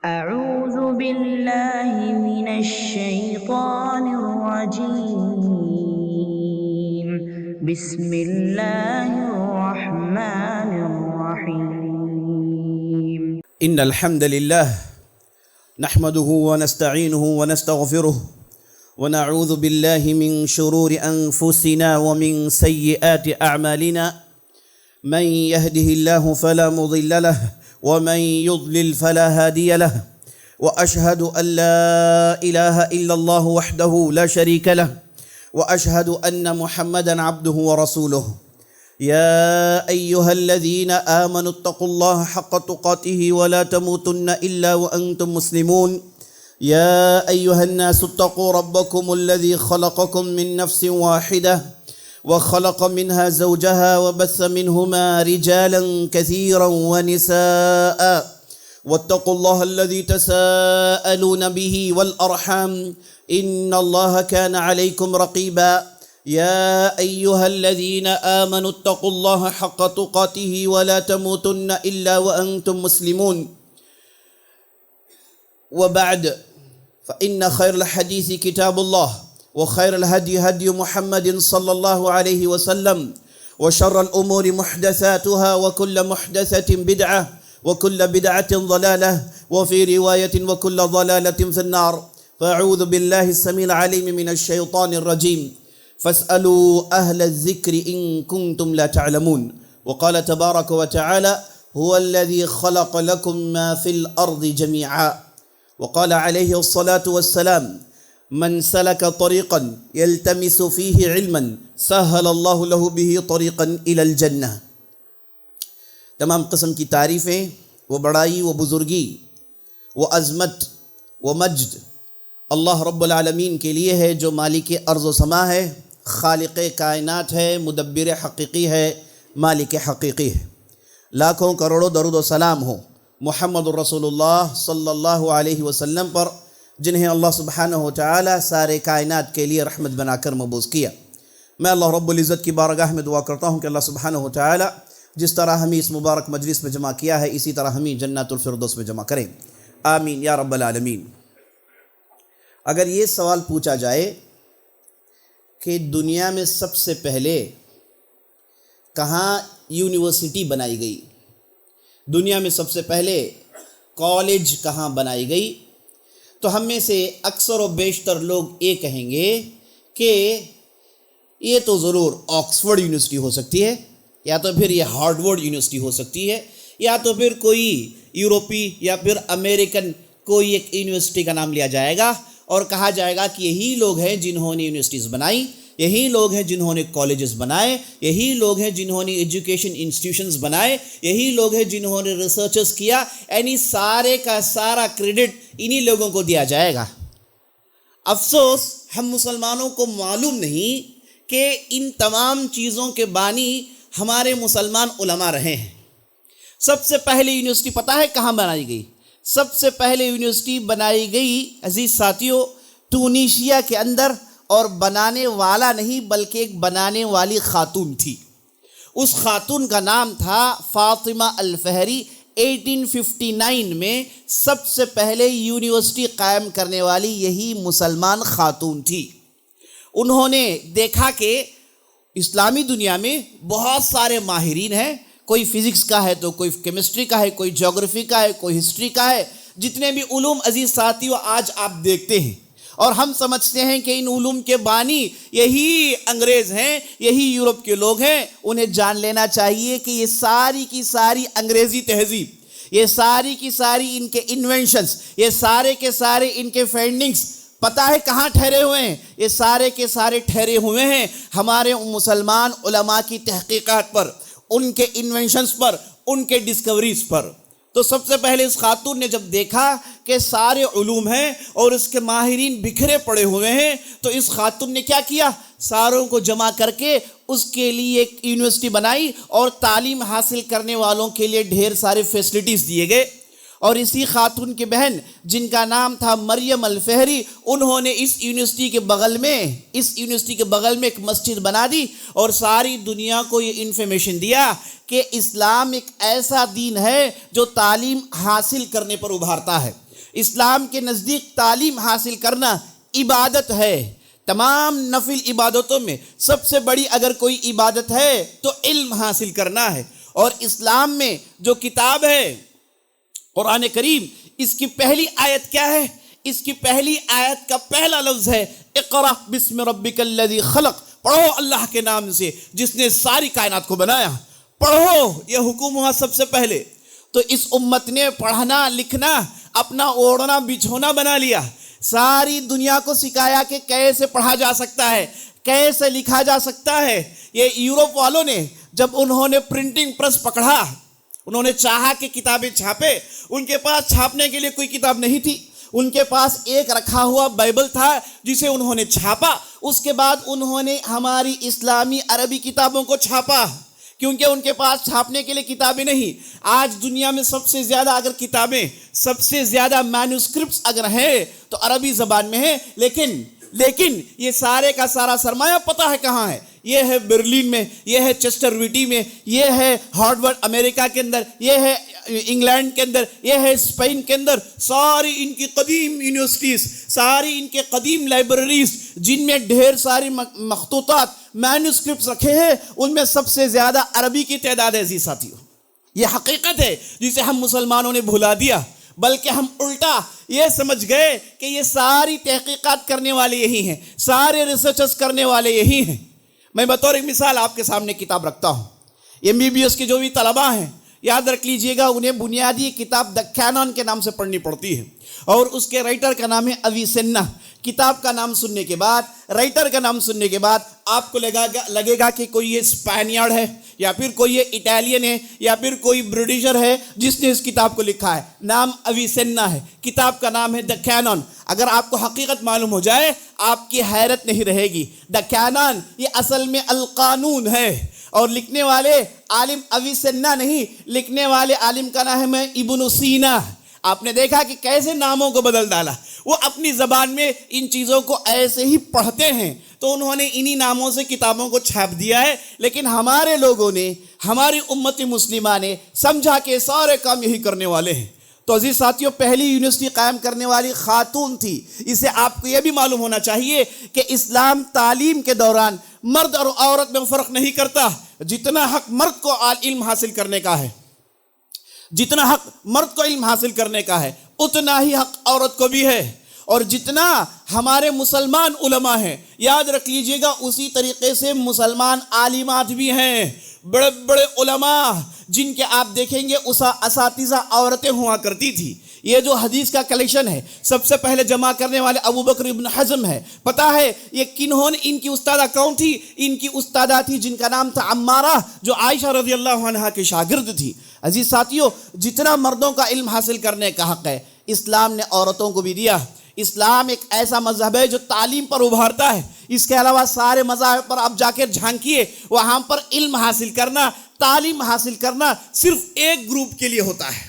أعوذ بالله من الشيطان الرجيم. بسم الله الرحمن الرحيم. إن الحمد لله نحمده ونستعينه ونستغفره ونعوذ بالله من شرور أنفسنا ومن سيئات أعمالنا من يهده الله فلا مضل له ومن يضلل فلا هادي له وأشهد أن لا إله إلا الله وحده لا شريك له وأشهد أن محمدًا عبده ورسوله يا أيها الذين آمنوا اتقوا الله حق تقاته ولا تموتن إلا وأنتم مسلمون يا أيها الناس اتقوا ربكم الذي خلقكم من نفس واحدة وخلق منها زوجها وبث منهما رجالا كثيرا ونساء واتقوا الله الذي تساءلون به والأرحام إن الله كان عليكم رقيبا يا أيها الذين آمنوا اتقوا الله حق تقاته ولا تموتن إلا وأنتم مسلمون وبعد فإن خير الحديث كتاب الله وخير الهدي هدي محمد صلى الله عليه وسلم وشر الأمور محدثاتها وكل محدثة بدعة وكل بدعة ضلالة وفي رواية وكل ضلالة في النار فأعوذ بالله السميع العليم من الشيطان الرجيم فاسألوا أهل الذكر إن كنتم لا تعلمون وقال تبارك وتعالى هو الذي خلق لكم ما في الأرض جميعا وقال عليه الصلاة والسلام من سلك طريقا يلتمس فيه علما سهل الله له به طريقا إلى الجنة. تمام قسم کی تعریفیں، وہ بڑائی، وہ بزرگی، وہ عظمت، وہ مجد اللہ رب العالمین کے لیے ہے، جو مالک ارض و سما ہے، خالق کائنات ہے، مدبر حقیقی ہے، مالک حقیقی ہے. لاکھوں کروڑوں درود و سلام ہو محمد الرسول اللہ صلی اللہ علیہ وسلم پر، جنہیں اللہ سبحانہ و تعالی سارے کائنات کے لیے رحمت بنا کر مبعوث کیا. میں اللہ رب العزت کی بارگاہ میں دعا کرتا ہوں کہ اللہ سبحانہ و تعالی جس طرح ہمیں اس مبارک مجلس میں جمع کیا ہے، اسی طرح ہمیں جنت الفردوس میں جمع کریں. آمین یا رب العالمین. اگر یہ سوال پوچھا جائے کہ دنیا میں سب سے پہلے کہاں یونیورسٹی بنائی گئی، دنیا میں سب سے پہلے کالج کہاں بنائی گئی، تو ہم میں سے اکثر و بیشتر لوگ یہ کہیں گے کہ یہ تو ضرور آکسفورڈ یونیورسٹی ہو سکتی ہے، یا تو پھر یہ ہارڈورڈ یونیورسٹی ہو سکتی ہے، یا تو پھر کوئی یورپی یا پھر امریکن کوئی ایک یونیورسٹی کا نام لیا جائے گا اور کہا جائے گا کہ یہی لوگ ہیں جنہوں نے یونیورسٹیز بنائی، یہی لوگ ہیں جنہوں نے کالجز بنائے، یہی لوگ ہیں جنہوں نے ایجوکیشن انسٹیٹیوشنز بنائے، یہی لوگ ہیں جنہوں نے ریسرچز کیا. یعنی سارے کا سارا کریڈٹ انہی لوگوں کو دیا جائے گا. افسوس ہم مسلمانوں کو معلوم نہیں کہ ان تمام چیزوں کے بانی ہمارے مسلمان علماء رہے ہیں. سب سے پہلے یونیورسٹی پتہ ہے کہاں بنائی گئی؟ سب سے پہلے یونیورسٹی بنائی گئی عزیز ساتھیوں ٹونیشیا کے اندر، اور بنانے والا نہیں بلکہ ایک بنانے والی خاتون تھی. اس خاتون کا نام تھا فاطمہ الفہری. 1859 میں سب سے پہلے یونیورسٹی قائم کرنے والی یہی مسلمان خاتون تھی. انہوں نے دیکھا کہ اسلامی دنیا میں بہت سارے ماہرین ہیں، کوئی فزکس کا ہے تو کوئی کیمسٹری کا ہے، کوئی جغرافی کا ہے، کوئی ہسٹری کا ہے. جتنے بھی علوم عزیز ساتھیوں آج آپ دیکھتے ہیں اور ہم سمجھتے ہیں کہ ان علوم کے بانی یہی انگریز ہیں، یہی یورپ کے لوگ ہیں. انہیں جان لینا چاہیے کہ یہ ساری کی ساری انگریزی تہذیب، یہ ساری کی ساری ان کے انوینشنز، یہ سارے کے سارے ان کے فائنڈنگز پتہ ہے کہاں ٹھہرے ہوئے ہیں؟ یہ سارے کے سارے ٹھہرے ہوئے ہیں ہمارے مسلمان علماء کی تحقیقات پر، ان کے انوینشنز پر، ان کے ڈسکوریز پر. تو سب سے پہلے اس خاتون نے جب دیکھا کہ سارے علوم ہیں اور اس کے ماہرین بکھرے پڑے ہوئے ہیں، تو اس خاتون نے کیا کیا؟ ساروں کو جمع کر کے اس کے لیے ایک یونیورسٹی بنائی اور تعلیم حاصل کرنے والوں کے لیے ڈھیر سارے فیسلٹیز دیے گئے. اور اسی خاتون کی بہن جن کا نام تھا مریم الفہری، انہوں نے اس یونیورسٹی کے بغل میں ایک مسجد بنا دی اور ساری دنیا کو یہ انفارمیشن دیا کہ اسلام ایک ایسا دین ہے جو تعلیم حاصل کرنے پر ابھارتا ہے، اسلام کے نزدیک تعلیم حاصل کرنا عبادت ہے۔ تمام نفل عبادتوں میں سب سے بڑی اگر کوئی عبادت ہے تو علم حاصل کرنا ہے۔ اور اسلام میں جو کتاب ہے قرآن کریم، اس کی پہلی آیت کیا ہے؟ اس کی پہلی آیت کا پہلا لفظ ہے اقرأ بسم ربک الذی خلق، پڑھو اللہ کے نام سے جس نے ساری کائنات کو بنایا۔ پڑھو، یہ حکم ہوا سب سے پہلے۔ تو اس امت نے پڑھنا لکھنا اپنا اوڑھنا بچھونا بنا لیا، ساری دنیا کو سکھایا کہ کیسے پڑھا جا سکتا ہے، کیسے لکھا جا سکتا ہے۔ یہ یورپ والوں نے جب انہوں نے پرنٹنگ پریس پکڑا، انہوں نے چاہا کہ کتابیں چھاپے، ان کے پاس چھاپنے کے لیے کوئی کتاب نہیں تھی، ان کے پاس ایک رکھا ہوا بائبل تھا جسے انہوں نے چھاپا۔ اس کے بعد انہوں نے ہماری اسلامی عربی کتابوں کو چھاپا، کیونکہ ان کے پاس چھاپنے کے لیے کتابیں نہیں۔ آج دنیا میں سب سے زیادہ اگر کتابیں، سب سے زیادہ مینوسکرپٹس اگر ہیں تو عربی زبان میں ہیں، لیکن یہ سارے کا سارا سرمایہ پتہ ہے کہاں ہے؟ یہ ہے برلن میں، یہ ہے چیسٹر وٹی میں، یہ ہے ہارورڈ امریکہ کے اندر، یہ ہے انگلینڈ کے اندر، یہ ہے اسپین کے اندر۔ ساری ان کی قدیم یونیورسٹیز، ساری ان کے قدیم لائبریریز جن میں ڈھیر ساری مخطوطات مینوسکرپٹس رکھے ہیں، ان میں سب سے زیادہ عربی کی تعداد ہے۔ عزیز ساتھیو، یہ حقیقت ہے جسے ہم مسلمانوں نے بھلا دیا، بلکہ ہم الٹا یہ سمجھ گئے کہ یہ ساری تحقیقات کرنے والے یہی ہیں، سارے ریسرچز کرنے والے یہی ہیں۔ میں بطور ایک مثال آپ کے سامنے کتاب رکھتا ہوں۔ MBBS کے جو بھی طلباء ہیں یاد رکھ لیجئے گا، انہیں بنیادی کتاب دا کینون کے نام سے پڑھنی پڑتی ہے، اور اس کے رائٹر کا نام ہے اویسینا۔ کتاب کا نام سننے کے بعد، رائٹر کا نام سننے کے بعد آپ کو لگے گا کہ کوئی یہ اسپینیارڈ ہے، یا پھر کوئی یہ اٹالین ہے، یا پھر کوئی برٹشر ہے جس نے اس کتاب کو لکھا ہے۔ نام اویسینا ہے، کتاب کا نام ہے دا کینون۔ اگر آپ کو حقیقت معلوم ہو جائے آپ کی حیرت نہیں رہے گی۔ دا کینون یہ اصل میں القانون ہے، اور لکھنے والے عالم اویسینا نہیں، لکھنے والے عالم کا نام ہے ابن سینا۔ آپ نے دیکھا کہ کیسے ناموں کو بدل ڈالا، وہ اپنی زبان میں ان چیزوں کو ایسے ہی پڑھتے ہیں، تو انہوں نے انہی ناموں سے کتابوں کو چھاپ دیا ہے۔ لیکن ہمارے لوگوں نے، ہماری امت مسلمہ نے سمجھا کہ سارے کام یہی کرنے والے ہیں۔ تو عزیز ساتھیوں، پہلی یونیورسٹی قائم کرنے والی خاتون تھی۔ اس سے آپ کو یہ بھی معلوم ہونا چاہیے کہ اسلام تعلیم کے دوران مرد اور عورت میں فرق نہیں کرتا۔ جتنا حق مرد کو علم حاصل کرنے کا ہے، جتنا حق مرد کو علم حاصل کرنے کا ہے، اتنا ہی حق عورت کو بھی ہے۔ اور جتنا ہمارے مسلمان علماء ہیں، یاد رکھ لیجئے گا، اسی طریقے سے مسلمان عالمات بھی ہیں۔ بڑے بڑے علماء جن کے آپ دیکھیں گے اساتذہ عورتیں ہوا کرتی تھی۔ یہ جو حدیث کا کلیکشن ہے سب سے پہلے جمع کرنے والے ابو بکر ابن حزم ہے۔ پتہ ہے یہ کنہوں نے، ان کی استادہ کون تھی؟ ان کی استادہ تھی جن کا نام تھا عمارہ، جو عائشہ رضی اللہ عنہا کی شاگرد تھی۔ عزیز ساتھیوں، جتنا مردوں کا علم حاصل کرنے کا حق ہے، اسلام نے عورتوں کو بھی دیا۔ اسلام ایک ایسا مذہب ہے جو تعلیم پر ابھارتا ہے۔ اس کے علاوہ سارے مذاہب پر آپ جا کے جھانکیے، وہاں پر علم حاصل کرنا، تعلیم حاصل کرنا صرف ایک گروپ کے لیے ہوتا ہے۔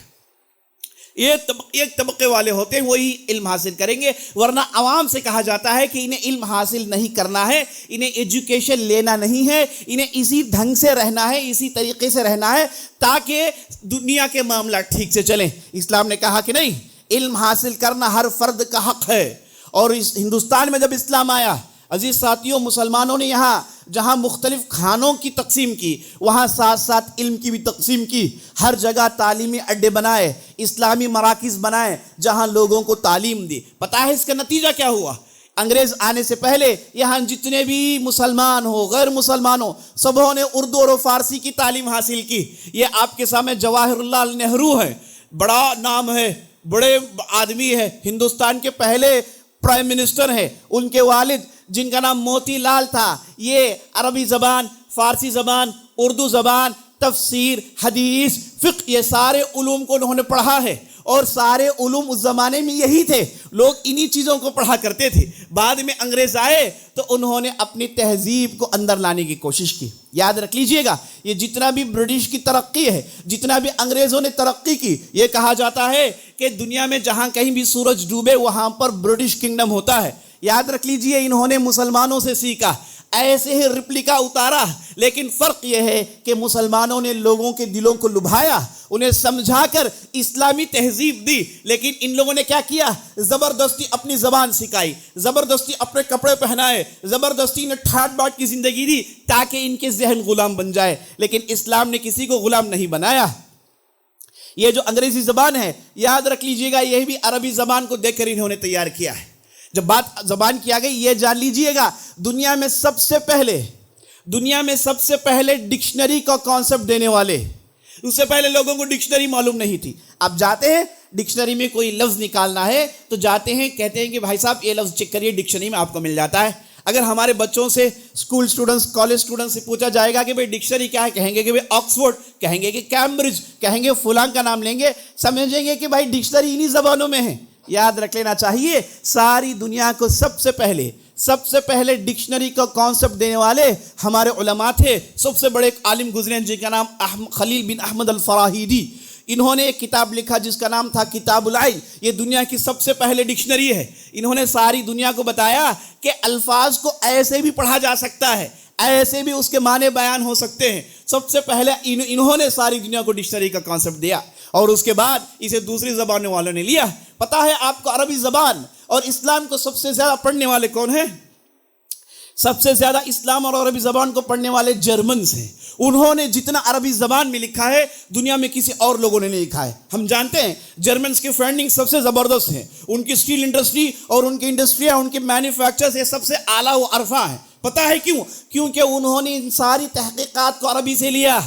ایک طبقے والے ہوتے ہیں، وہی علم حاصل کریں گے، ورنہ عوام سے کہا جاتا ہے کہ انہیں علم حاصل نہیں کرنا ہے، انہیں ایجوکیشن لینا نہیں ہے، انہیں اسی ڈھنگ سے رہنا ہے، اسی طریقے سے رہنا ہے تاکہ دنیا کے معاملات ٹھیک سے چلیں۔ اسلام نے کہا کہ نہیں، علم حاصل کرنا ہر فرد کا حق ہے۔ اور اس ہندوستان میں جب اسلام آیا، عزیز ساتھیوں، مسلمانوں نے یہاں جہاں مختلف کھانوں کی تقسیم کی، وہاں ساتھ ساتھ علم کی بھی تقسیم کی۔ ہر جگہ تعلیمی اڈے بنائے، اسلامی مراکز بنائے جہاں لوگوں کو تعلیم دی۔ پتہ ہے اس کا نتیجہ کیا ہوا؟ انگریز آنے سے پہلے یہاں جتنے بھی مسلمان ہو، غیر مسلمان ہو، سبوں نے اردو اور فارسی کی تعلیم حاصل کی۔ یہ آپ کے سامنے جواہر لال نہرو ہے، بڑا نام ہے، بڑے آدمی ہے، ہندوستان کے پہلے پرائم منسٹر ہیں۔ ان کے والد جن کا نام موتی لال تھا، یہ عربی زبان، فارسی زبان، اردو زبان، تفسیر، حدیث، فقہ، یہ سارے علوم کو انہوں نے پڑھا ہے۔ اور سارے علوم اس زمانے میں یہی تھے، لوگ انہی چیزوں کو پڑھا کرتے تھے۔ بعد میں انگریز آئے تو انہوں نے اپنی تہذیب کو اندر لانے کی کوشش کی۔ یاد رکھ لیجئے گا، یہ جتنا بھی برٹش کی ترقی ہے، جتنا بھی انگریزوں نے ترقی کی، یہ کہا جاتا ہے کہ دنیا میں جہاں کہیں بھی سورج ڈوبے وہاں پر برٹش کنگڈم ہوتا ہے۔ یاد رکھ لیجئے، انہوں نے مسلمانوں سے سیکھا، ایسے ہی ریپلیکا اتارا، لیکن فرق یہ ہے کہ مسلمانوں نے لوگوں کے دلوں کو لبھایا، انہیں سمجھا کر اسلامی تہذیب دی، لیکن ان لوگوں نے کیا کیا؟ زبردستی اپنی زبان سکھائی، زبردستی اپنے کپڑے پہنائے، زبردستی نے ٹھاٹ باٹ کی زندگی دی تاکہ ان کے ذہن غلام بن جائے، لیکن اسلام نے کسی کو غلام نہیں بنایا۔ یہ جو انگریزی زبان ہے، یاد رکھ لیجئے گا، یہ بھی عربی زبان کو دیکھ کر انہوں نے تیار کیا ہے۔ جب بات زبان کی آ گئی، یہ جان لیجئے گا، دنیا میں سب سے پہلے ڈکشنری کا کانسیپٹ دینے والے، اس سے پہلے لوگوں کو ڈکشنری معلوم نہیں تھی۔ اب جاتے ہیں ڈکشنری میں کوئی لفظ نکالنا ہے تو جاتے ہیں، کہتے ہیں کہ بھائی صاحب یہ لفظ چیک کریے، ڈکشنری میں آپ کو مل جاتا ہے۔ اگر ہمارے بچوں سے، اسکول سٹوڈنٹس، کالج سٹوڈنٹس سے پوچھا جائے گا کہ بھئی ڈکشنری کیا ہے، کہیں گے کہ بھئی آکسفورڈ، کہیں گے کہ کیمبرج، کہیں گے فلاں کا نام لیں گے، سمجھیں گے کہ بھائی ڈکشنری انہی زبانوں میں ہے۔ یاد رکھ لینا چاہیے، ساری دنیا کو سب سے پہلے ڈکشنری کا کانسیپٹ دینے والے ہمارے علماء تھے۔ سب سے بڑے ایک عالم گزرے ہیں جن کا نام خلیل بن احمد الفراہیدی، انہوں نے ایک کتاب لکھا جس کا نام تھا کتاب العین، یہ دنیا کی سب سے پہلے ڈکشنری ہے۔ انہوں نے ساری دنیا کو بتایا کہ الفاظ کو ایسے بھی پڑھا جا سکتا ہے، ایسے بھی اس کے معنی بیان ہو سکتے ہیں۔ سب سے پہلے انہوں نے ساری دنیا کو ڈکشنری کا کانسیپٹ دیا، اور اس کے بعد اسے دوسری زبانوں والوں نے لیا۔ پتہ ہے آپ کو عربی زبان اور اسلام کو سب سے زیادہ پڑھنے والے کون ہیں؟ سب سے زیادہ اسلام اور عربی زبان کو پڑھنے والے جرمنز ہیں۔ انہوں نے جتنا عربی زبان میں لکھا ہے دنیا میں کسی اور لوگوں نے نہیں لکھا ہے۔ ہم جانتے ہیں جرمنز کی فنڈنگ سب سے زبردست ہے، ان کی اسٹیل انڈسٹری اور ان کی انڈسٹریاں، ان کے مینوفیکچرز یہ سب سے اعلیٰ و ارفع ہیں۔ پتہ ہے کیوں؟ کیونکہ انہوں نے ان ساری تحقیقات کو عربی سے لیا،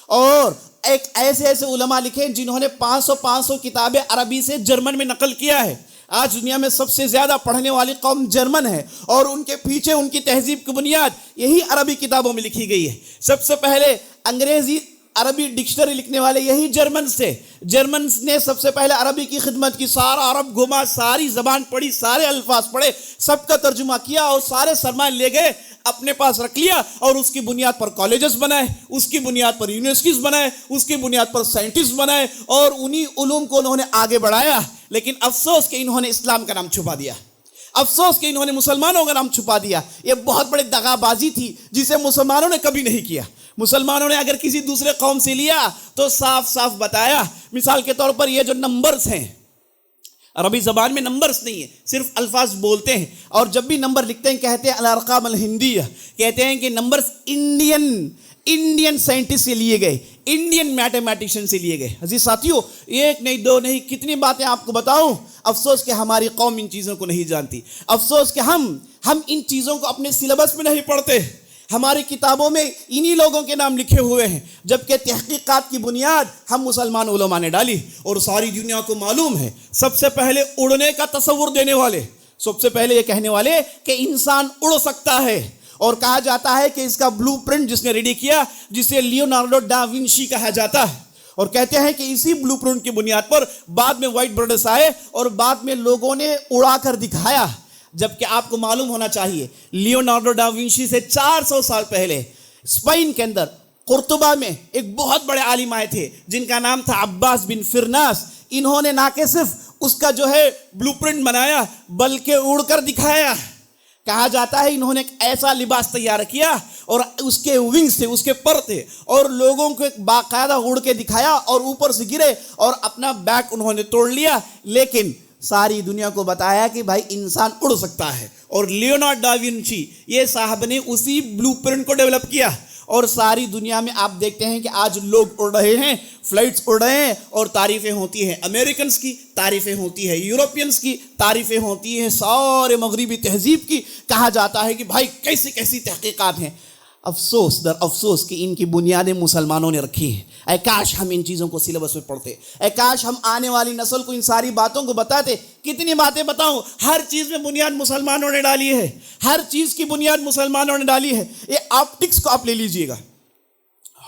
اور ایک ایسے علماء لکھے جنہوں نے 500 کتابیں عربی سے جرمن میں نقل کیا ہے۔ آج دنیا میں سب سے زیادہ پڑھنے والی قوم جرمن ہے، اور ان کے پیچھے ان کی تہذیب کی بنیاد یہی عربی کتابوں میں لکھی گئی ہے۔ سب سے پہلے انگریزی عربی ڈکشنری لکھنے والے یہی جرمنز تھے۔ جرمنز نے سب سے پہلے عربی کی خدمت کی، سارا عرب گھما، ساری زبان پڑھی، سارے الفاظ پڑھے، سب کا ترجمہ کیا، اور سارے سرمایہ لے گئے، اپنے پاس رکھ لیا، اور اس کی بنیاد پر کالجز بنائے، اس کی بنیاد پر یونیورسٹیز بنائے، اس کی بنیاد پر سائنٹسٹ بنائے، اور انہی علوم کو انہوں نے آگے بڑھایا۔ لیکن افسوس کہ انہوں نے اسلام کا نام چھپا دیا، افسوس کہ انہوں نے مسلمانوں کا نام چھپا دیا۔ یہ بہت بڑی دغا بازی تھی جسے مسلمانوں نے کبھی نہیں کیا۔ مسلمانوں نے اگر کسی دوسرے قوم سے لیا تو صاف بتایا۔ مثال کے طور پر یہ جو نمبرز ہیں، عربی زبان میں نمبرز نہیں ہے، صرف الفاظ بولتے ہیں، اور جب بھی نمبر لکھتے ہیں کہتے ہیں الارقام الہندیہ، کہتے ہیں کہ نمبرز انڈین سائنٹسٹ سے لیے گئے، انڈین میتھمیٹیشین سے لیے گئے۔ عزیز ساتھیو، ایک نہیں دو نہیں کتنی باتیں آپ کو بتاؤں۔ افسوس کہ ہماری قوم ان چیزوں کو نہیں جانتی، افسوس کہ ہم ان چیزوں کو اپنے سلیبس میں نہیں پڑھتے۔ ہماری کتابوں میں انہی لوگوں کے نام لکھے ہوئے ہیں، جبکہ تحقیقات کی بنیاد ہم مسلمان علماء نے ڈالی، اور ساری دنیا کو معلوم ہے سب سے پہلے اڑنے کا تصور دینے والے، سب سے پہلے یہ کہنے والے کہ انسان اڑ سکتا ہے، اور کہا جاتا ہے کہ اس کا بلو پرنٹ جس نے ریڈی کیا، جسے لیونارڈو دا ونشی کہا جاتا ہے، اور کہتے ہیں کہ اسی بلو پرنٹ کی بنیاد پر بعد میں وائٹ برڈرز آئے، اور بعد میں لوگوں نے اڑا کر دکھایا۔ جبکہ آپ کو معلوم ہونا چاہیے لیونارڈو دا ونشی سے 400 سال پہلے اسپین کے اندر قرطبہ میں ایک بہت بڑے عالم آئے تھے جن کا نام تھا عباس بن فرناس۔ انہوں نے نہ کہ صرف اس کا جو ہے بلو پرنٹ بنایا بلکہ اڑ کر دکھایا۔ کہا جاتا ہے انہوں نے ایک ایسا لباس تیار کیا، اور اس کے ونگز تھے، اس کے پر تھے، اور لوگوں کو ایک باقاعدہ اڑ کے دکھایا، اور اوپر سے گرے اور اپنا بیک انہوں نے توڑ لیا، لیکن ساری دنیا کو بتایا کہ بھائی انسان اڑ سکتا ہے۔ اور لیونارڈو دا ونشی یہ صاحب نے اسی بلو پرنٹ کو ڈیولپ کیا، اور ساری دنیا میں آپ دیکھتے ہیں کہ آج لوگ اڑ رہے ہیں، فلائٹس اڑ رہے ہیں، اور تعریفیں ہوتی ہیں امریکنز کی، تعریفیں ہوتی ہے یورپینز کی، تعریفیں ہوتی ہیں سارے مغربی تہذیب کی۔ کہا جاتا ہے کہ بھائی کیسی تحقیقات ہیں۔ افسوس در افسوس کہ ان کی بنیادیں مسلمانوں نے رکھی ہیں۔ اے کاش ہم ان چیزوں کو سلیبس میں پڑھتے، اے کاش ہم آنے والی نسل کو ان ساری باتوں کو بتاتے۔ کتنی باتیں بتاؤں، ہر چیز میں بنیاد مسلمانوں نے ڈالی ہے، ہر چیز کی بنیاد مسلمانوں نے ڈالی ہے۔ یہ آپٹکس کو آپ لے لیجئے گا،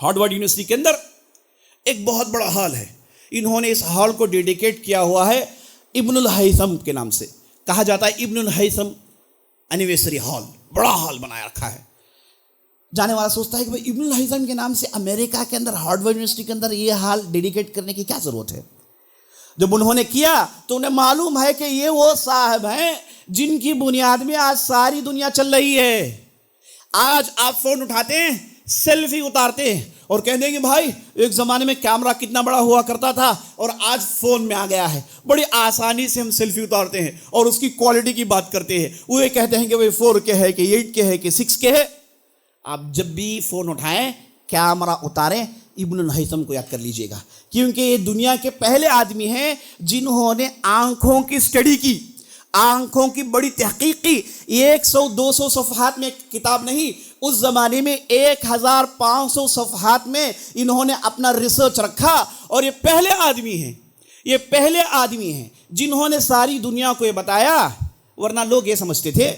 ہارورڈ یونیورسٹی کے اندر ایک بہت بڑا ہال ہے، انہوں نے اس ہال کو ڈیڈیکیٹ کیا ہوا ہے ابن الہیثم کے نام سے۔ کہا جاتا ہے ابن الہیثم اینیورسری ہال، بڑا ہال بنایا رکھا ہے۔ جانے والا سوچتا ہے کہ ابن الہیثم کے نام سے امریکہ کے اندر ہارورڈ یونیورسٹی کے اندر یہ ہال ڈیڈیکیٹ کرنے کی کیا ضرورت ہے؟ جب انہوں نے کیا تو انہیں معلوم ہے کہ یہ وہ صاحب ہیں جن کی بنیاد میں آج ساری دنیا چل رہی ہے۔ آج آپ فون اٹھاتے ہیں، سیلفی اتارتے ہیں اور کہتے ہیں کہ بھائی ایک زمانے میں کیمرہ کتنا بڑا ہوا کرتا تھا اور آج فون میں آ گیا ہے، بڑی آسانی سے ہم سیلفی اتارتے ہیں اور اس کی کوالٹی کی بات کرتے ہیں، وہ یہ کہتے ہیں کہ بھائی 4K ہے کہ 8K ہے کہ 6K ہے۔ آپ جب بھی فون اٹھائیں، کیمرہ اتاریں، ابن الہیثم کو یاد کر لیجئے گا، کیونکہ یہ دنیا کے پہلے آدمی ہیں جنہوں نے آنکھوں کی اسٹڈی کی، آنکھوں کی بڑی تحقیق کی۔ 100-200 صفحات میں کتاب نہیں، اس زمانے میں 1500 صفحات میں انہوں نے اپنا ریسرچ رکھا، اور یہ پہلے آدمی ہیں جنہوں نے ساری دنیا کو یہ بتایا۔ ورنہ لوگ یہ سمجھتے تھے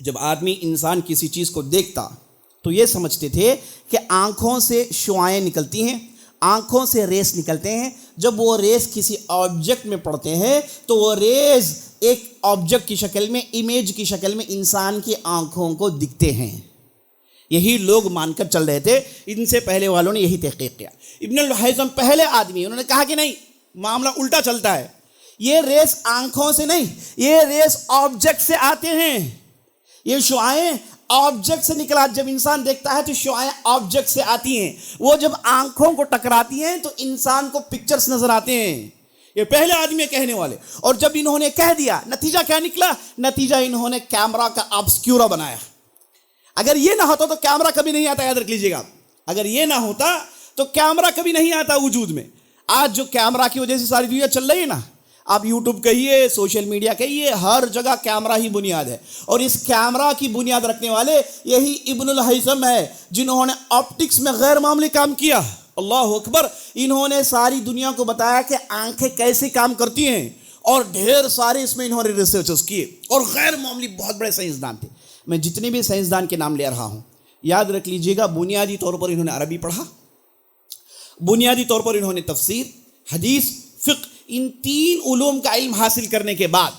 جب آدمی انسان کسی چیز کو دیکھتا تو یہ سمجھتے تھے کہ آنکھوں سے شعاعیں نکلتی ہیں، آنکھوں سے ریس نکلتے ہیں، جب وہ ریس کسی آبجیکٹ میں پڑتے ہیں تو وہ ریز ایک آبجیکٹ کی شکل میں، امیج کی شکل میں انسان کی آنکھوں کو دکھتے ہیں۔ یہی لوگ مان کر چل رہے تھے، ان سے پہلے والوں نے یہی تحقیق کیا۔ ابن الہیثم پہلے آدمی، انہوں نے کہا کہ نہیں، معاملہ الٹا چلتا ہے، یہ ریس آنکھوں سے نہیں، یہ ریس آبجیکٹ سے آتے ہیں، یہ شعاعیں آبجیکٹ سے نکلا۔ جب انسان دیکھتا ہے تو شعاعیں آبجیکٹ سے آتی ہیں، وہ جب آنکھوں کو ٹکراتی ہیں تو انسان کو پکچرز نظر آتے ہیں۔ یہ پہلے آدمی کہنے والے، اور جب انہوں نے کہہ دیا، نتیجہ کیا نکلا؟ نتیجہ انہوں نے کیمرہ کا آبسکیورا بنایا۔ اگر یہ نہ ہوتا تو کیمرہ کبھی نہیں آتا، یاد رکھ لیجئے گا، اگر یہ نہ ہوتا تو کیمرہ کبھی نہیں آتا وجود میں۔ آج جو کیمرہ کی وجہ سے ساری دنیا چل رہی ہے نا، آپ یوٹیوب کہیے، سوشل میڈیا کہیے، ہر جگہ کیمرہ ہی بنیاد ہے، اور اس کیمرہ کی بنیاد رکھنے والے یہی ابن الہیثم ہے جنہوں نے آپٹکس میں غیر معمولی کام کیا۔ اللہ اکبر! انہوں نے ساری دنیا کو بتایا کہ آنکھیں کیسے کام کرتی ہیں، اور ڈھیر سارے اس میں انہوں نے ریسرچز کیے، اور غیر معمولی بہت بڑے سائنسدان تھے۔ میں جتنے بھی سائنسدان کے نام لے رہا ہوں، یاد رکھ لیجئے گا، بنیادی طور پر انہوں نے عربی پڑھا، بنیادی طور پر انہوں نے تفسیر، حدیث، فقہ، ان 3 علوم کا علم حاصل کرنے کے بعد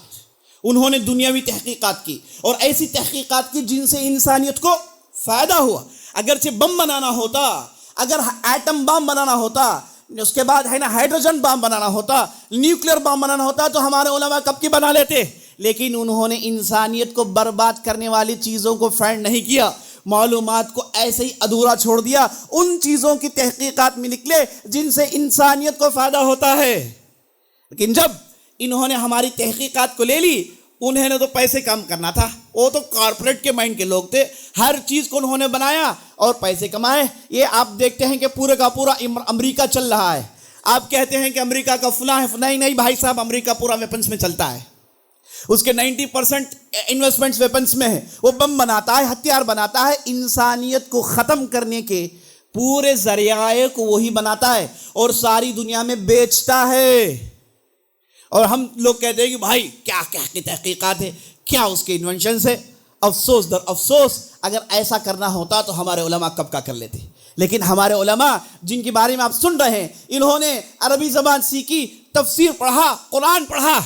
انہوں نے دنیاوی تحقیقات کی، اور ایسی تحقیقات کی جن سے انسانیت کو فائدہ ہوا۔ اگرچہ بم بنانا ہوتا، اگر ایٹم بم بنانا ہوتا، اس کے بعد ہے نا ہائیڈروجن بم بنانا ہوتا، نیوکلیر بم بنانا ہوتا، تو ہمارے علماء کب کی بنا لیتے، لیکن انہوں نے انسانیت کو برباد کرنے والی چیزوں کو فائنڈ نہیں کیا، معلومات کو ایسے ہی ادھورا چھوڑ دیا۔ ان چیزوں کی تحقیقات میں نکلے جن سے انسانیت کو فائدہ ہوتا ہے، لیکن جب انہوں نے ہماری تحقیقات کو لے لی، انہیں نے تو پیسے کام کرنا تھا، وہ تو کارپوریٹ کے مائنڈ کے لوگ تھے، ہر چیز کو انہوں نے بنایا اور پیسے کمائے۔ یہ آپ دیکھتے ہیں کہ پورے کا پورا امریکہ چل رہا ہے، آپ کہتے ہیں کہ امریکہ کا فلاں ہے، نہیں بھائی صاحب، امریکہ پورا ویپنز میں چلتا ہے، اس کے 90% انویسٹمنٹس ویپنز میں ہے، وہ بم بناتا ہے، ہتھیار بناتا ہے، انسانیت کو ختم کرنے کے پورے ذریعے کو وہی بناتا ہے اور ساری دنیا میں بیچتا ہے۔ اور ہم لوگ کہتے ہیں کہ بھائی کیا کی تحقیقات ہے، کیا اس کے انوینشنز ہے۔ افسوس در افسوس، اگر ایسا کرنا ہوتا تو ہمارے علماء کب کا کر لیتے، لیکن ہمارے علماء جن کے بارے میں آپ سن رہے ہیں، انہوں نے عربی زبان سیکھی، تفسیر پڑھا، قرآن پڑھا،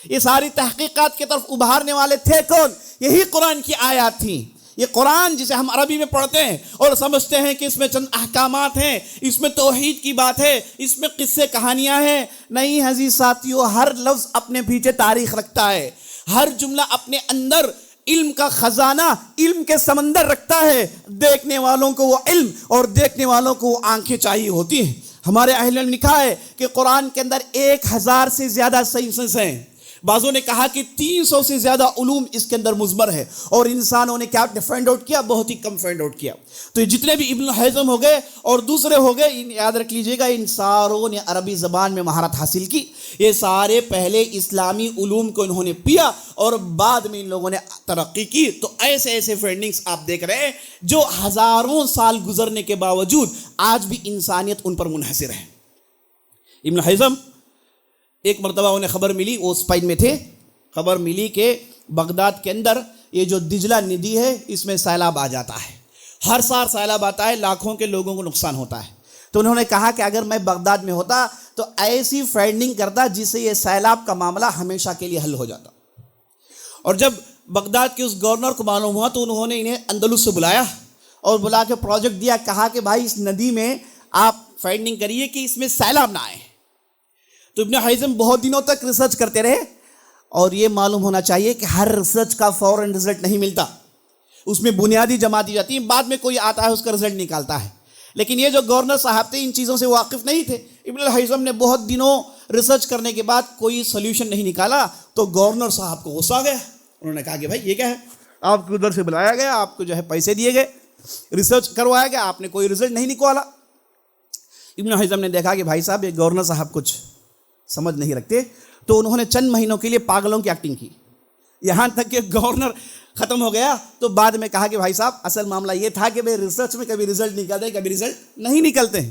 یہ ساری تحقیقات کی طرف ابھارنے والے تھے کون؟ یہی قرآن کی آیات تھیں۔ یہ قرآن جسے ہم عربی میں پڑھتے ہیں اور سمجھتے ہیں کہ اس میں چند احکامات ہیں، اس میں توحید کی بات ہے، اس میں قصے کہانیاں ہیں، نہیں عزیز ساتھیو، ہر لفظ اپنے پیچھے تاریخ رکھتا ہے، ہر جملہ اپنے اندر علم کا خزانہ، علم کے سمندر رکھتا ہے۔ دیکھنے والوں کو وہ علم اور دیکھنے والوں کو وہ آنکھیں چاہیے ہوتی ہیں۔ ہمارے اہل علم لکھا ہے کہ قرآن کے اندر 1000 سے زیادہ سائنسز ہیں، بعضوں نے کہا کہ 300 سے زیادہ علوم اس کے اندر مضمر ہے، اور انسانوں نے کیا فائنڈ آؤٹ کیا؟ بہت ہی کم فائنڈ آؤٹ کیا۔ تو یہ جتنے بھی ابن الہیثم ہو گئے اور دوسرے ہو گئے، یاد رکھ لیجئے گا، ان ساروں نے عربی زبان میں مہارت حاصل کی۔ یہ سارے پہلے اسلامی علوم کو انہوں نے پیا اور بعد میں ان لوگوں نے ترقی کی۔ تو ایسے ایسے فائنڈنگز آپ دیکھ رہے ہیں جو ہزاروں سال گزرنے کے باوجود آج بھی انسانیت ان پر منحصر ہے۔ ابن الہیثم ایک مرتبہ انہیں خبر ملی، وہ اسپین میں تھے، خبر ملی کہ بغداد کے اندر یہ جو دجلہ ندی ہے اس میں سیلاب آ جاتا ہے، ہر سال سیلاب آتا ہے، لاکھوں کے لوگوں کو نقصان ہوتا ہے۔ تو انہوں نے کہا کہ اگر میں بغداد میں ہوتا تو ایسی فائنڈنگ کرتا جس سے یہ سیلاب کا معاملہ ہمیشہ کے لیے حل ہو جاتا۔ اور جب بغداد کے اس گورنر کو معلوم ہوا تو انہوں نے انہیں اندلس سے بلایا اور بلا کے پروجیکٹ دیا، کہا کہ بھائی اس ندی میں آپ فائنڈنگ کریے کہ اس میں سیلاب نہ آئے۔ تو ابن الہیثم بہت دنوں تک ریسرچ کرتے رہے، اور یہ معلوم ہونا چاہیے کہ ہر ریسرچ کا فوراً رزلٹ نہیں ملتا۔ اس میں بنیادی جماعت دی جاتی ہیں، بعد میں کوئی آتا ہے اس کا رزلٹ نکالتا ہے. لیکن یہ جو گورنر صاحب تھے ان چیزوں سے واقف نہیں تھے. ابن الہیثم نے بہت دنوں ریسرچ کرنے کے بعد کوئی سلیوشن نہیں نکالا تو گورنر صاحب کو غصہ آ گیا. انہوں نے کہا کہ بھائی یہ کیا ہے، آپ کو ادھر سے بلایا گیا، آپ کو جو ہے پیسے دیے گئے، ریسرچ کروایا گیا، آپ نے کوئی رزلٹ نہیں نکالا. ابن الہیثم نے دیکھا کہ بھائی صاحب یہ گورنر صاحب کچھ سمجھ نہیں رکھتے، تو انہوں نے چند مہینوں کے لیے پاگلوں کی ایکٹنگ کی. یہاں تک کہ گورنر ختم ہو گیا تو بعد میں کہا کہ بھائی صاحب اصل معاملہ یہ تھا کہ بھائی ریسرچ میں کبھی رزلٹ نکلتے ہیں کبھی رزلٹ نہیں نکلتے ہیں.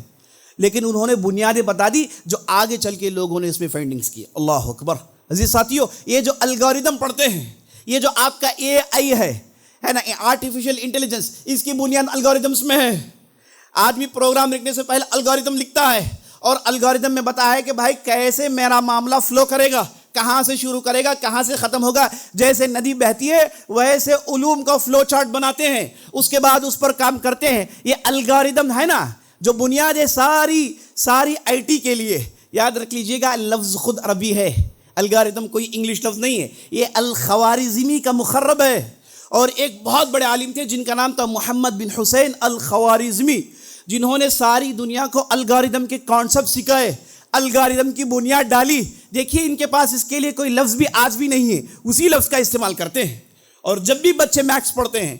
لیکن انہوں نے بنیادیں بتا دی جو آگے چل کے لوگوں نے اس میں فائنڈنگز کی. اللہ اکبر. عزیز ساتھیوں، یہ جو الگوریدم پڑھتے ہیں، یہ جو آپ کا اے آئی ہے نا، آرٹیفیشیل انٹیلیجنس، اس کی بنیاد الگوریدمس میں ہے. آدمی پروگرام لکھنے سے پہلے الگوریدم لکھتا ہے اور الگوریدم میں بتا ہے کہ بھائی کیسے میرا معاملہ فلو کرے گا، کہاں سے شروع کرے گا، کہاں سے ختم ہوگا. جیسے ندی بہتی ہے ویسے علوم کا فلو چارٹ بناتے ہیں، اس کے بعد اس پر کام کرتے ہیں. یہ الگوریدم ہے نا جو بنیاد ہے ساری آئی ٹی کے لیے. یاد رکھ لیجئے گا لفظ خود عربی ہے، الگوریدم کوئی انگلش لفظ نہیں ہے. یہ الخوارزمی کا مخرب ہے. اور ایک بہت بڑے عالم تھے جن کا نام تھا محمد بن حسین الخوارزمی، جنہوں نے ساری دنیا کو الگوریدم کے کانسیپٹ سکھائے، الگوریدم کی بنیاد ڈالی. دیکھیے ان کے پاس اس کے لیے کوئی لفظ بھی آج بھی نہیں ہے، اسی لفظ کا استعمال کرتے ہیں. اور جب بھی بچے میتھس پڑھتے ہیں،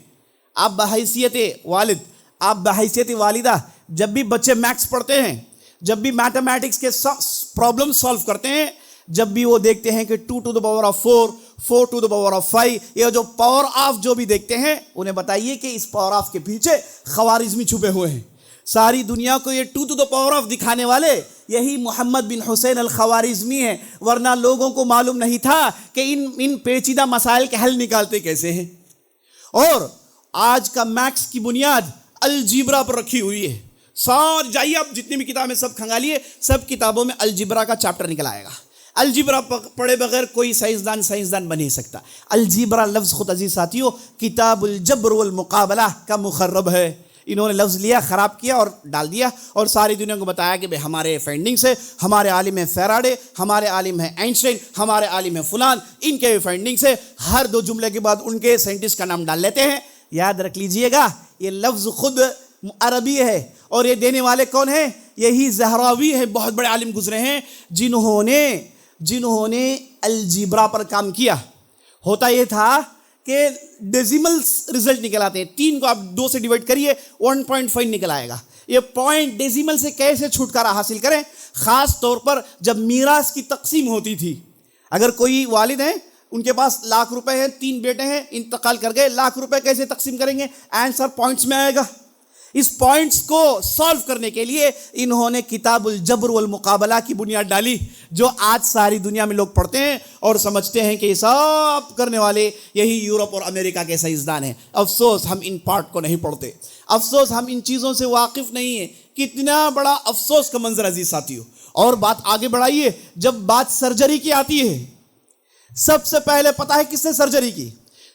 آپ بحیثیت والد، آپ بحیثیت والدہ، جب بھی بچے میتھس پڑھتے ہیں، جب بھی میتھمیٹکس کے پرابلم سالو کرتے ہیں، جب بھی وہ دیکھتے ہیں کہ 2 to the power of 4، 4 to the power of 5، یہ جو پاور آف جو بھی دیکھتے ہیں، انہیں بتائیے کہ اس پاور آف کے پیچھے خوارزمی چھپے ہوئے ہیں. ساری دنیا کو یہ 2 to the power of دکھانے والے یہی محمد بن حسین الخوارزمی ہیں. ورنہ لوگوں کو معلوم نہیں تھا کہ ان پیچیدہ مسائل کے حل نکالتے کیسے ہیں. اور آج کا میتھس کی بنیاد الجبرا پر رکھی ہوئی ہے. جائیے آپ جتنی بھی کتابیں سب کھنگالیے، سب کتابوں میں الجبرا کا چیپٹر نکل آئے گا. الجبرا پڑھے بغیر کوئی سائنسدان بن نہیں سکتا. الجبرا لفظ خود عزیز ساتھیوں کتاب الجبر والمقابلہ کا مخرب ہے. انہوں نے لفظ لیا، خراب کیا اور ڈال دیا، اور ساری دنیا کو بتایا کہ ہمارے فائنڈنگس ہے، ہمارے عالم ہیں فیراڈے، ہمارے عالم ہیں آئنسٹائن، ہمارے عالم ہیں فلان، ان کے فائنڈنگس ہے. ہر 2 جملے کے بعد ان کے سائنٹسٹ کا نام ڈال لیتے ہیں. یاد رکھ لیجئے گا یہ لفظ خود عربی ہے اور یہ دینے والے کون ہیں؟ یہی زہراوی ہیں، بہت بڑے عالم گزرے ہیں جنہوں نے الجبرا پر کام کیا. ہوتا یہ تھا کہ ڈیزیمل رزلٹ نکل آتے ہیں. 3 کو آپ 2 سے ڈیوائڈ کریے 1.5 نکل آئے گا. یہ پوائنٹ ڈیزیمل سے کیسے چھٹکارا حاصل کریں؟ خاص طور پر جب میراث کی تقسیم ہوتی تھی. اگر کوئی والد ہیں، ان کے پاس لاکھ روپے ہیں، 3 بیٹے ہیں، انتقال کر گئے، لاکھ روپے کیسے تقسیم کریں گے؟ آنسر پوائنٹس میں آئے گا. اس پوائنٹس کو سالو کرنے کے لیے انہوں نے کتاب الجبر والمقابلہ کی بنیاد ڈالی، جو آج ساری دنیا میں لوگ پڑھتے ہیں اور سمجھتے ہیں کہ یہ سب کرنے والے یہی یورپ اور امریکہ کے سائنسدان ہیں. افسوس ہم ان پارٹ کو نہیں پڑھتے، افسوس ہم ان چیزوں سے واقف نہیں ہیں. کتنا بڑا افسوس کا منظر عزیز ساتھیوں. اور بات آگے بڑھائیے، جب بات سرجری کی آتی ہے، سب سے پہلے پتہ ہے کس نے سرجری کی؟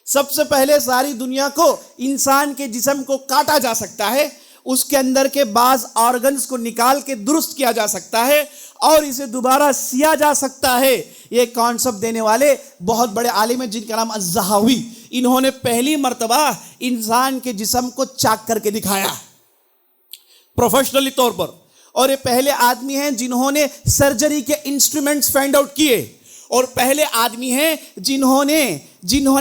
سب سے پہلے ساری دنیا کو انسان کے جسم کو کاٹا جا سکتا ہے، اس کے اندر کے بعض آرگنز کو نکال کے درست کیا جا سکتا ہے اور اسے دوبارہ سیا جا سکتا ہے. یہ کانسیپٹ دینے والے بہت بڑے عالم ہیں جن کا نام الزہاوی. انہوں نے پہلی مرتبہ انسان کے جسم کو چاک کر کے دکھایا پروفیشنلی طور پر. اور یہ پہلے آدمی ہیں جنہوں نے سرجری کے انسٹرومنٹس فائنڈ آؤٹ کیے، اور پہلے آدمی ہیں جنہوں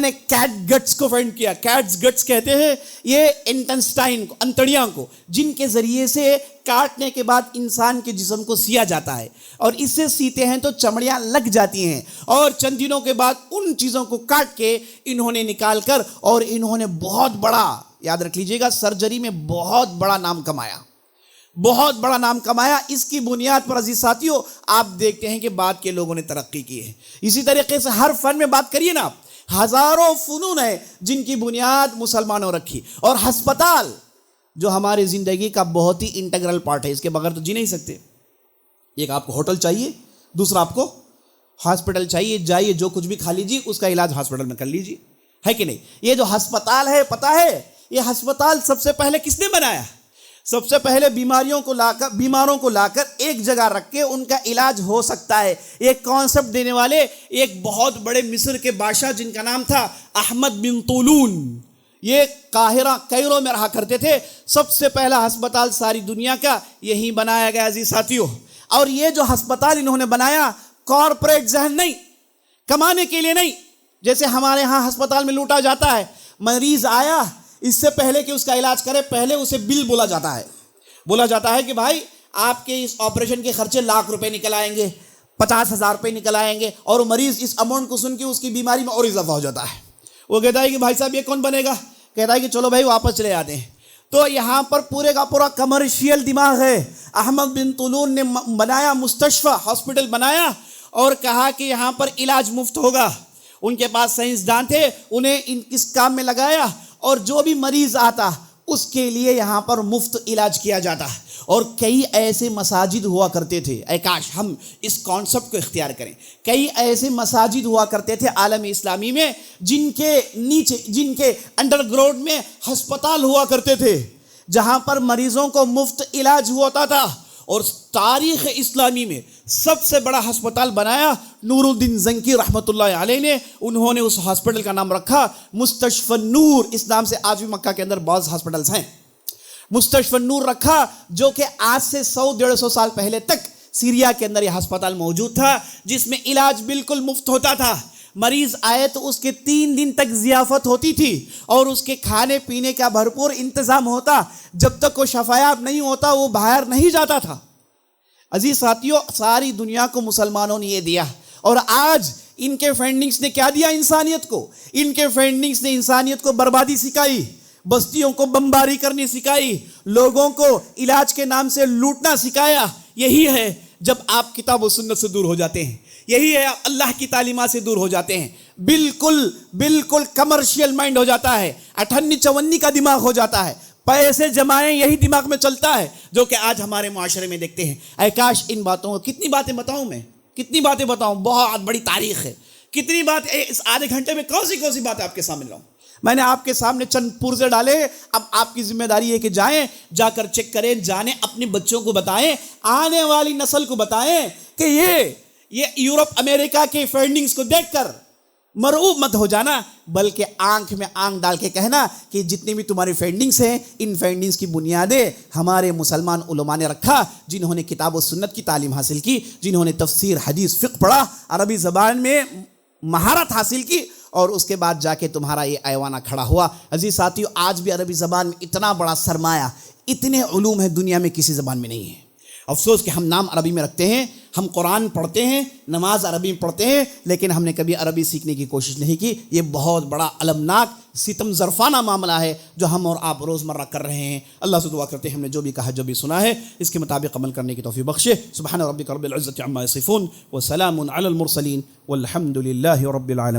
نے کیٹ گٹس کو فائنڈ کیا. کیٹس گٹس کہتے ہیں یہ انٹسٹائن کو، انتڑیاں کو، جن کے ذریعے سے کاٹنے کے بعد انسان کے جسم کو سیا جاتا ہے، اور اس سے سیتے ہیں تو چمڑیاں لگ جاتی ہیں، اور چند دنوں کے بعد ان چیزوں کو کاٹ کے انہوں نے نکال کر، اور انہوں نے بہت بڑا، یاد رکھ لیجئے گا، سرجری میں بہت بڑا نام کمایا، بہت بڑا نام کمایا. اس کی بنیاد پر عزیز ساتھیوں آپ دیکھتے ہیں کہ بعد کے لوگوں نے ترقی کی ہے. اسی طریقے سے ہر فن میں بات کریے نا، ہزاروں فنون ہیں جن کی بنیاد مسلمانوں رکھی. اور ہسپتال جو ہماری زندگی کا بہت ہی انٹیگرل پارٹ ہے، اس کے بغیر تو جی نہیں سکتے. ایک آپ کو ہوٹل چاہیے، دوسرا آپ کو ہاسپٹل چاہیے. جائیے جو کچھ بھی کھا لیجیے، اس کا علاج ہاسپٹل میں کر لیجیے، ہے کہ نہیں؟ یہ جو ہسپتال ہے، پتہ ہے یہ ہسپتال سب سے پہلے کس نے بنایا؟ سب سے پہلے بیماروں کو لا کر ایک جگہ رکھ کے ان کا علاج ہو سکتا ہے. ایک کانسیپٹ دینے والے ایک بہت بڑے مصر کے بادشاہ جن کا نام تھا احمد بن طولون. یہ قاہرہ کیرو میں رہا کرتے تھے. سب سے پہلا ہسپتال ساری دنیا کا یہی بنایا گیا عزیز ساتھیوں. اور یہ جو ہسپتال انہوں نے بنایا کارپوریٹ ذہن نہیں, کمانے کے لیے نہیں, جیسے ہمارے ہاں ہسپتال میں لوٹا جاتا ہے. مریض آیا, اس سے پہلے کہ اس کا علاج کرے پہلے اسے بل بولا جاتا ہے کہ بھائی آپ کے اس آپریشن کے خرچے ₹1,00,000 نکل آئیں گے, 50,000 روپے نکل آئیں گے. اور مریض اس اماؤنٹ کو سن کے اس کی بیماری میں اور اضافہ ہو جاتا ہے. وہ کہتا ہے کہ بھائی صاحب یہ کون بنے گا؟ کہتا ہے کہ چلو بھائی واپس چلے جاتے ہیں. تو یہاں پر پورے کا پورا کمرشیل دماغ ہے. احمد بن طولون نے بنایا مستشفی, ہاسپٹل بنایا اور کہا کہ یہاں پر علاج مفت ہوگا. ان کے پاس سائنسدان تھے, انہیں اس کام میں لگایا اور جو بھی مریض آتا اس کے لیے یہاں پر مفت علاج کیا جاتا. اور کئی ایسے مساجد ہوا کرتے تھے, اے کاش ہم اس کانسیپٹ کو اختیار کریں. کئی ایسے مساجد ہوا کرتے تھے عالم اسلامی میں جن کے انڈر گراؤنڈ میں ہسپتال ہوا کرتے تھے, جہاں پر مریضوں کو مفت علاج ہوتا تھا. اور تاریخ اسلامی میں سب سے بڑا ہسپتال بنایا نور الدین زنکی رحمۃ اللہ علیہ نے. انہوں نے اس ہسپتال کا نام رکھا مستشفی النور. اس نام سے آج بھی مکہ کے اندر بعض ہسپتالز ہیں. مستشفی النور رکھا, جو کہ آج سے 100-150 سال پہلے تک سیریا کے اندر یہ ہسپتال موجود تھا, جس میں علاج بالکل مفت ہوتا تھا. مریض آئے تو اس کے 3 دن تک ضیافت ہوتی تھی اور اس کے کھانے پینے کا بھرپور انتظام ہوتا. جب تک وہ شفایاب نہیں ہوتا وہ باہر نہیں جاتا تھا. عزیز ساتھیوں, ساری دنیا کو مسلمانوں نے یہ دیا. اور آج ان کے فنڈنگز نے کیا دیا انسانیت کو؟ ان کے فنڈنگز نے انسانیت کو بربادی سکھائی, بستیوں کو بمباری کرنی سکھائی, لوگوں کو علاج کے نام سے لوٹنا سکھایا. یہی ہے جب آپ کتاب و سنت سے دور ہو جاتے ہیں, یہی ہے آپ اللہ کی تعلیمات سے دور ہو جاتے ہیں, بالکل کمرشیل مائنڈ ہو جاتا ہے, 58-54 کا دماغ ہو جاتا ہے, پیسے جمائیں یہی دماغ میں چلتا ہے, جو کہ آج ہمارے معاشرے میں دیکھتے ہیں. اے کاش ان باتوں کو, کتنی باتیں بتاؤں, بہت بڑی تاریخ ہے. کتنی بات اس آدھے گھنٹے میں کون سی بات آپ کے سامنے لاؤں؟ میں نے آپ کے سامنے چند پرزے ڈالے. اب آپ کی ذمہ داری ہے کہ جا کر چیک کریں, جانیں, اپنے بچوں کو بتائیں, آنے والی نسل کو بتائیں کہ یہ یورپ امریکہ کے فنڈنگز کو دیکھ کر مرعوب مت ہو جانا, بلکہ آنکھ میں آنکھ ڈال کے کہنا کہ جتنی بھی تمہاری فنڈنگز ہیں, ان فنڈنگز کی بنیادیں ہمارے مسلمان علماء نے رکھا, جنہوں نے کتاب و سنت کی تعلیم حاصل کی, جنہوں نے تفسیر, حدیث, فقہ پڑھا, عربی زبان میں مہارت حاصل کی, اور اس کے بعد جا کے تمہارا یہ ایوانہ کھڑا ہوا. عزیز ساتھیو, آج بھی عربی زبان میں اتنا بڑا سرمایہ, اتنے علوم ہیں, دنیا میں کسی زبان میں نہیں ہے. افسوس کہ ہم نام عربی میں رکھتے ہیں, ہم قرآن پڑھتے ہیں, نماز عربی میں پڑھتے ہیں, لیکن ہم نے کبھی عربی سیکھنے کی کوشش نہیں کی. یہ بہت بڑا المناک, ستم ظرفانہ معاملہ ہے جو ہم اور آپ روزمرہ کر رہے ہیں. اللہ سے دعا کرتے ہیں ہم نے جو بھی کہا, جو بھی سنا ہے, اس کے مطابق عمل کرنے کی توفیق بخشے. سبحان ربک رب العزت عما یصفون وسلام علی المرسلین والحمد للہ رب العالمین.